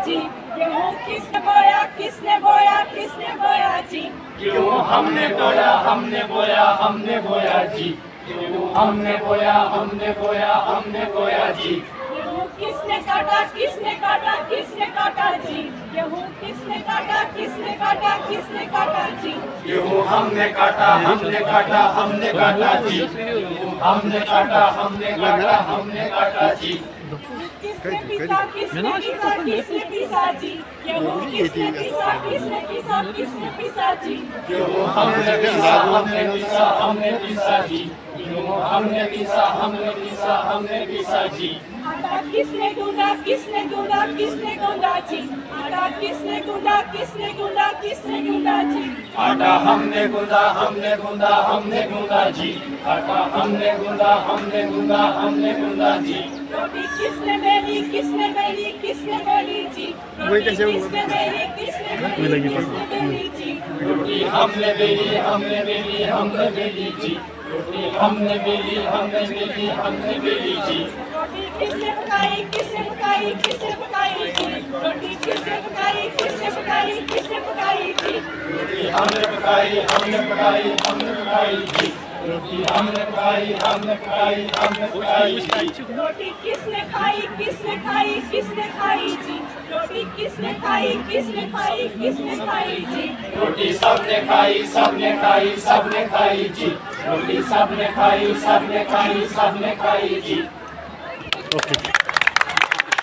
जी? गेहूँ किसने बोया किसने बोया किसने बोया जी? गेहूँ हमने बोया हमने बोया हमने बोया जी। गेहूँ हमने बोया हमने बोया हमने बोया जी। गेहूँ किसने काटा किसने काटा किसने काटा जी? गेहूँ किसने काटा किसने काटा किसने काटा जी? गेहूँ हमने काटा हमने काटा हमने काटा जी। गेहूँ हमने काटा हमने काटा हमने काटा जी। किसने पिसा किसने पिसा किसने पिसा जी? गेहूँ किसने पिसा किसने पिसा किसने पिसा जी? गेहूँ हमने पिसा हमने पिसा हमने पिसा जी। गेहूँ हमने पिसा हमने पिसा हमने पिसा जी। आटा किसने गूंदा किसने गूंदा किसने गूंदा जी? आटा किसने गूंदा किसने गूंदा किसने गूंदा जी? आटा हमने गूंदा हमने गूंदा हमने गूंदा जी। आटा हमने गूंदा हमने गूंदा हमने गूंदा जी। रोटी किसने बेली किसने बेली किसने बेली जी? रोटी किसने बेली किसने बेली किसने बेली जी? रोटी हमने बेली हमने बेली हमने बेली जी। रोटी हमने बेली हमने बेली हमने बेली जी। रोटी किसने पकाई किसने पकाई किसने पकाई जी? रोटी किसने पकाई किसने पकाई किसने पकाई जी? रोटी हमने पकाई हमने पकाई हमने पकाई जी। रोटी हमने पकाई हमने पकाई हमने पकाई जी। रोटी किसने खाई किसने खाई किसने खाई जी? रोटी किसने खाई किसने खाई किसने खाई जी? रोटी सबने खाई सबने खाई सबने खाई जी। रोटी सबने खाई सबने खाई सबने खाई जी। ओके।